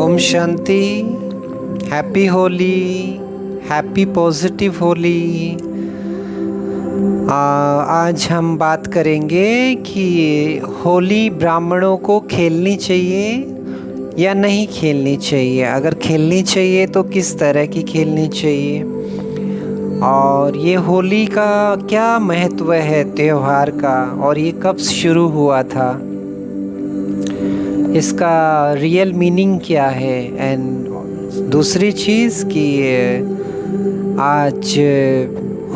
ओम शांति। Happy Holi, happy positive Holi. आज हम बात करेंगे कि होली ब्राह्मणों को खेलनी चाहिए या नहीं खेलनी चाहिए। अगर खेलनी चाहिए तो किस तरह की खेलनी चाहिए, और ये होली का क्या महत्व है त्यौहार का, और ये कब शुरू हुआ था, इसका रियल मीनिंग क्या है। एंड दूसरी चीज़ कि आज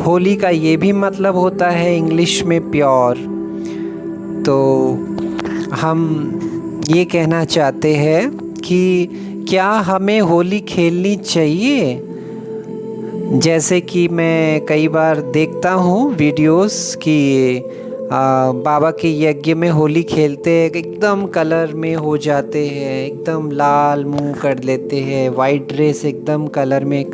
होली का ये भी मतलब होता है इंग्लिश में प्योर। तो हम ये कहना चाहते हैं कि क्या हमें होली खेलनी चाहिए। जैसे कि मैं कई बार देखता हूँ वीडियोस कि बाबा के यज्ञ में होली खेलते हैं, एकदम कलर में हो जाते हैं, एकदम लाल मुंह कर लेते हैं, वाइट ड्रेस एकदम कलर में।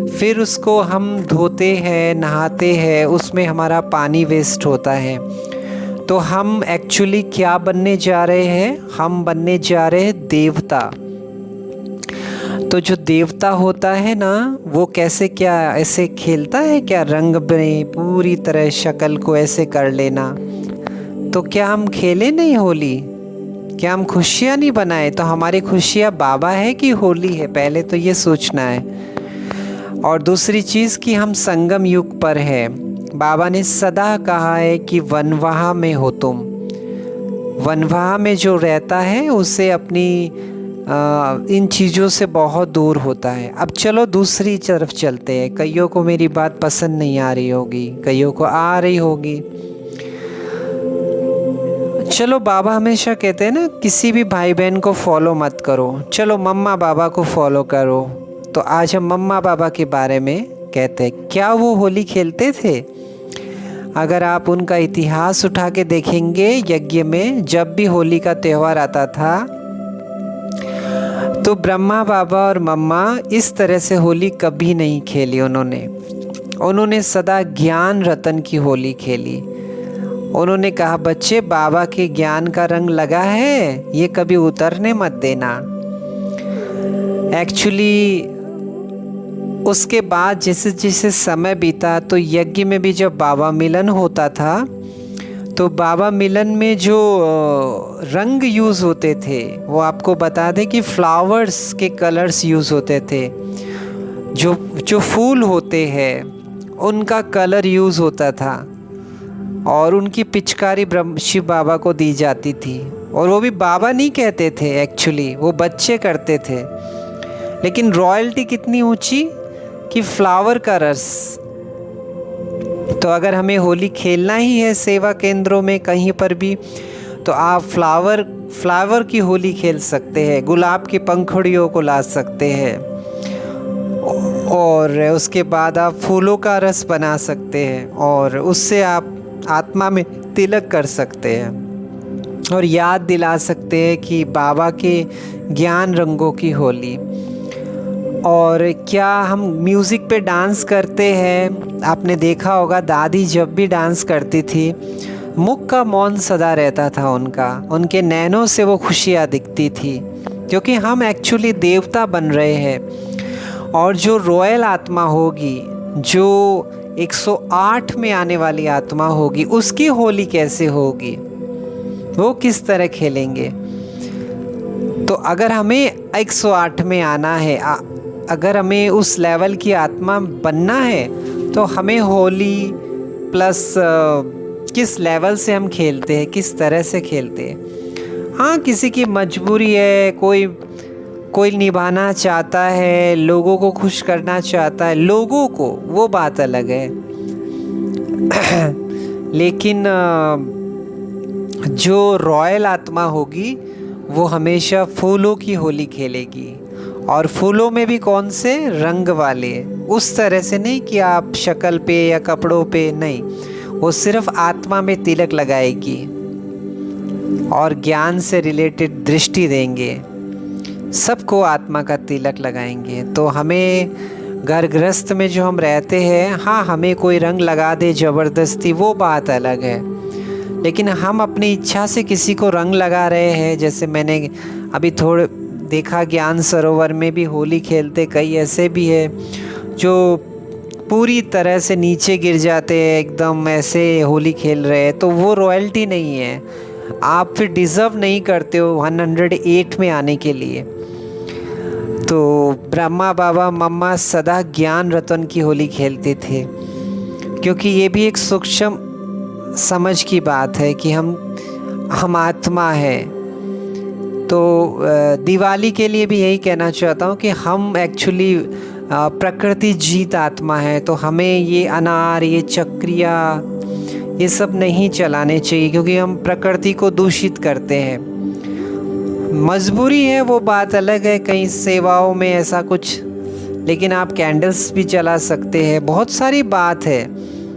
फिर उसको हम धोते हैं, नहाते हैं, उसमें हमारा पानी वेस्ट होता है। तो हम एक्चुअली क्या बनने जा रहे हैं? हम बनने जा रहे हैं देवता। तो जो देवता होता है ना, वो कैसे, क्या ऐसे खेलता है क्या? रंग में पूरी तरह शक्ल को ऐसे कर लेना। तो क्या हम खेले नहीं होली? क्या हम खुशियाँ नहीं बनाए? तो हमारी खुशियाँ बाबा है कि होली है? पहले तो ये सोचना है। और दूसरी चीज़ कि हम संगम युग पर है। बाबा ने सदा कहा है कि वनवाह में हो तुम। वनवाह में जो रहता है उसे अपनी इन चीज़ों से बहुत दूर होता है। अब चलो दूसरी तरफ चलते हैं। कईयों को मेरी बात पसंद नहीं आ रही होगी, कईयों को आ रही होगी। चलो, बाबा हमेशा कहते हैं ना, किसी भी भाई बहन को फॉलो मत करो, चलो मम्मा बाबा को फॉलो करो। तो आज हम मम्मा बाबा के बारे में कहते हैं। क्या वो होली खेलते थे? अगर आप उनका इतिहास उठा के देखेंगे, यज्ञ में जब भी होली का त्यौहार आता था तो ब्रह्मा बाबा और मम्मा इस तरह से होली कभी नहीं खेली। उन्होंने सदा ज्ञान रतन की होली खेली। उन्होंने कहा, बच्चे बाबा के ज्ञान का रंग लगा है, ये कभी उतरने मत देना। एक्चुअली उसके बाद जैसे जैसे समय बीता तो यज्ञ में भी जब बाबा मिलन होता था तो बाबा मिलन में जो रंग यूज़ होते थे, वो आपको बता दें कि फ्लावर्स के कलर्स यूज़ होते थे। जो फूल होते हैं उनका कलर यूज़ होता था, और उनकी पिचकारी ब्रह्म शिव बाबा को दी जाती थी। और वो भी बाबा नहीं कहते थे, एक्चुअली वो बच्चे करते थे। लेकिन रॉयल्टी कितनी ऊंची कि फ्लावर का रस। तो अगर हमें होली खेलना ही है सेवा केंद्रों में कहीं पर भी, तो आप फ्लावर की होली खेल सकते हैं, गुलाब की पंखुड़ियों को ला सकते हैं, और उसके बाद आप फूलों का रस बना सकते हैं, और उससे आप आत्मा में तिलक कर सकते हैं और याद दिला सकते हैं कि बाबा के ज्ञान रंगों की होली। और क्या हम म्यूज़िक पे डांस करते हैं? आपने देखा होगा, दादी जब भी डांस करती थी, मुख का मौन सदा रहता था उनका, उनके नैनों से वो खुशियाँ दिखती थी, क्योंकि हम एक्चुअली देवता बन रहे हैं। और जो रॉयल आत्मा होगी, जो 108 में आने वाली आत्मा होगी, उसकी होली कैसे होगी, वो किस तरह खेलेंगे। तो अगर हमें 108 में आना है, अगर हमें उस लेवल की आत्मा बनना है, तो हमें होली प्लस किस लेवल से हम खेलते हैं, किस तरह से खेलते हैं। हाँ, किसी की मजबूरी है, कोई निभाना चाहता है, लोगों को खुश करना चाहता है, लोगों को, वो बात अलग है। लेकिन जो रॉयल आत्मा होगी वो हमेशा फूलों की होली खेलेगी। और फूलों में भी कौन से? रंग वाले। उस तरह से नहीं कि आप शक्ल पे या कपड़ों पे, नहीं, वो सिर्फ आत्मा में तिलक लगाएगी और ज्ञान से रिलेटेड दृष्टि देंगे, सबको आत्मा का तिलक लगाएंगे। तो हमें घर गृहस्थ में जो हम रहते हैं, हाँ, हमें कोई रंग लगा दे ज़बरदस्ती, वो बात अलग है। लेकिन हम अपनी इच्छा से किसी को रंग लगा रहे हैं, जैसे मैंने अभी थोड़े देखा ज्ञान सरोवर में भी होली खेलते कई ऐसे भी है जो पूरी तरह से नीचे गिर जाते हैं, एकदम ऐसे होली खेल रहे हैं, तो वो रॉयल्टी नहीं है। आप फिर डिज़र्व नहीं करते हो 108 में आने के लिए। तो ब्रह्मा बाबा मम्मा सदा ज्ञान रतन की होली खेलते थे, क्योंकि ये भी एक सूक्ष्म समझ की बात है कि हम आत्मा है। तो दिवाली के लिए भी यही कहना चाहता हूँ कि हम एक्चुअली प्रकृति जीत आत्मा है। तो हमें ये अनार, ये चक्रिया, ये सब नहीं चलाने चाहिए, क्योंकि हम प्रकृति को दूषित करते हैं। मजबूरी है वो बात अलग है, कई सेवाओं में ऐसा कुछ, लेकिन आप कैंडल्स भी जला सकते हैं। बहुत सारी बात है,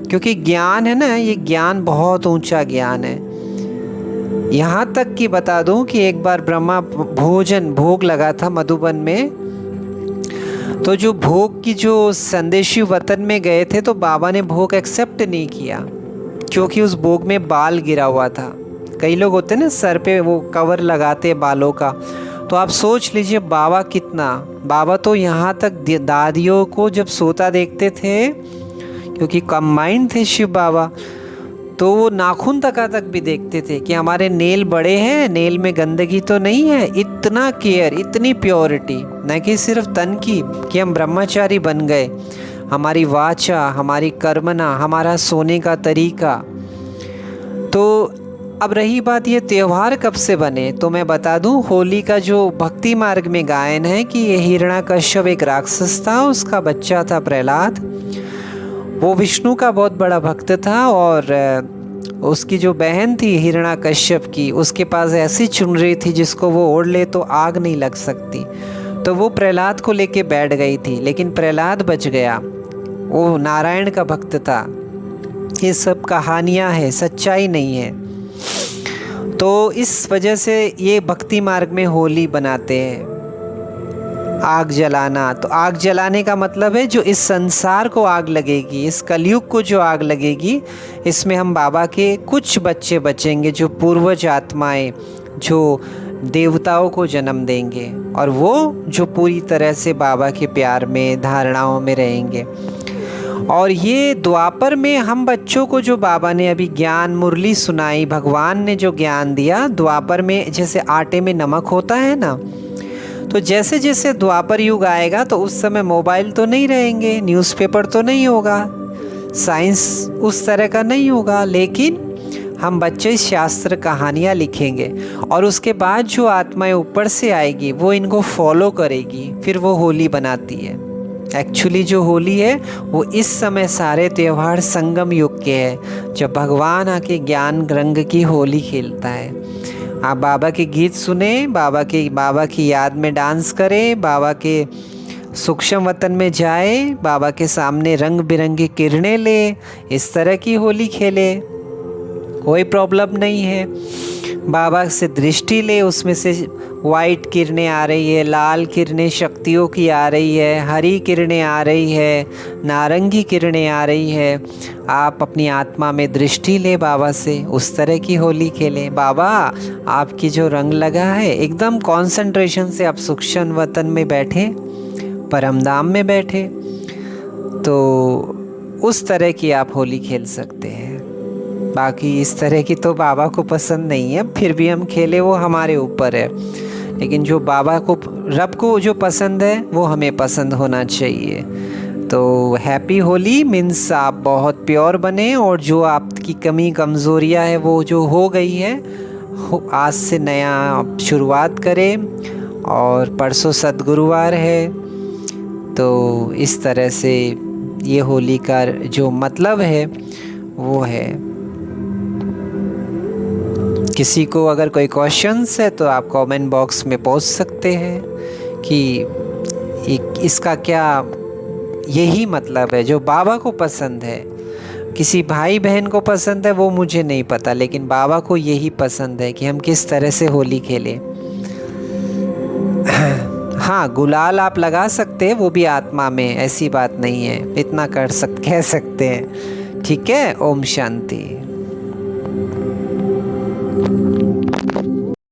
क्योंकि ज्ञान है ना, ये ज्ञान बहुत ऊंचा ज्ञान है। यहाँ तक कि बता दूं कि एक बार ब्रह्मा भोग लगा था मधुबन में, तो जो भोग की जो संदेशी वतन में गए थे, तो बाबा ने भोग एक्सेप्ट नहीं किया, क्योंकि उस भोग में बाल गिरा हुआ था। कई लोग होते हैं ना सर पे वो कवर लगाते बालों का, तो आप सोच लीजिए बाबा तो यहाँ तक दादियों को जब सोता देखते थे, क्योंकि कंबाइंड थे शिव बाबा, तो वो नाखून तक भी देखते थे कि हमारे नेल बड़े हैं, नेल में गंदगी तो नहीं है। इतना केयर, इतनी प्योरिटी, न कि सिर्फ तन की कि हम ब्रह्मचारी बन गए, हमारी वाचा, हमारी कर्मना, हमारा सोने का तरीका। तो अब रही बात ये त्यौहार कब से बने, तो मैं बता दूं, होली का जो भक्ति मार्ग में गायन है कि ये हिरण्याकश्यप एक राक्षस था, उसका बच्चा था प्रहलाद। वो विष्णु का बहुत बड़ा भक्त था, और उसकी जो बहन थी हिरण्याकश्यप की, उसके पास ऐसी चुनरी थी जिसको वो ओढ़ ले तो आग नहीं लग सकती। तो वो प्रहलाद को लेके बैठ गई थी, लेकिन प्रहलाद बच गया, वो नारायण का भक्त था। ये सब कहानियाँ हैं, सच्चाई नहीं है। तो इस वजह से ये भक्ति मार्ग में होली बनाते हैं, आग जलाना। तो आग जलाने का मतलब है जो इस संसार को आग लगेगी, इस कलयुग को जो आग लगेगी, इसमें हम बाबा के कुछ बच्चे बचेंगे, जो पूर्वज आत्माएं, जो देवताओं को जन्म देंगे, और वो जो पूरी तरह से बाबा के प्यार में, धारणाओं में रहेंगे। और ये द्वापर में हम बच्चों को जो बाबा ने अभी ज्ञान मुरली सुनाई, भगवान ने जो ज्ञान दिया, द्वापर में जैसे आटे में नमक होता है ना, तो जैसे जैसे द्वापर युग आएगा तो उस समय मोबाइल तो नहीं रहेंगे, न्यूज़पेपर तो नहीं होगा, साइंस उस तरह का नहीं होगा, लेकिन हम बच्चे शास्त्र कहानियाँ लिखेंगे, और उसके बाद जो आत्माएं ऊपर से आएगी वो इनको फॉलो करेगी, फिर वो होली बनाती है। एक्चुअली जो होली है वो इस समय सारे त्यौहार संगम युग के हैं, जब भगवान आके ज्ञान रंग की होली खेलता है। आप बाबा के गीत सुने, बाबा की याद में डांस करें, बाबा के सूक्ष्म वतन में जाए, बाबा के सामने रंग बिरंगी किरणें ले, इस तरह की होली खेले, कोई प्रॉब्लम नहीं है। बाबा से दृष्टि ले, उसमें से वाइट किरणें आ रही है, लाल किरणें शक्तियों की आ रही है, हरी किरणें आ रही है, नारंगी किरणें आ रही है। आप अपनी आत्मा में दृष्टि ले बाबा से, उस तरह की होली खेलें। बाबा आपकी जो रंग लगा है, एकदम कंसंट्रेशन से आप सूक्ष्म वतन में बैठे, परमधाम में बैठे, तो उस तरह की आप होली खेल सकते हैं। बाकी इस तरह की तो बाबा को पसंद नहीं है, फिर भी हम खेले, वो हमारे ऊपर है। लेकिन जो बाबा को, रब को जो पसंद है वो हमें पसंद होना चाहिए। तो हैप्पी होली मीन्स आप बहुत प्योर बने, और जो आपकी कमी कमज़ोरियाँ है वो जो हो गई है, आज से नया शुरुआत करें। और परसों सद्गुरुवार है, तो इस तरह से ये होली का जो मतलब है वो है। किसी को अगर कोई क्वेश्चंस है तो आप कमेंट बॉक्स में पूछ सकते हैं कि इसका क्या यही मतलब है जो बाबा को पसंद है। किसी भाई बहन को पसंद है वो मुझे नहीं पता, लेकिन बाबा को यही पसंद है कि हम किस तरह से होली खेलें। हाँ, गुलाल आप लगा सकते हैं, वो भी आत्मा में, ऐसी बात नहीं है, इतना कह सकते हैं। ठीक है, ओम शांति।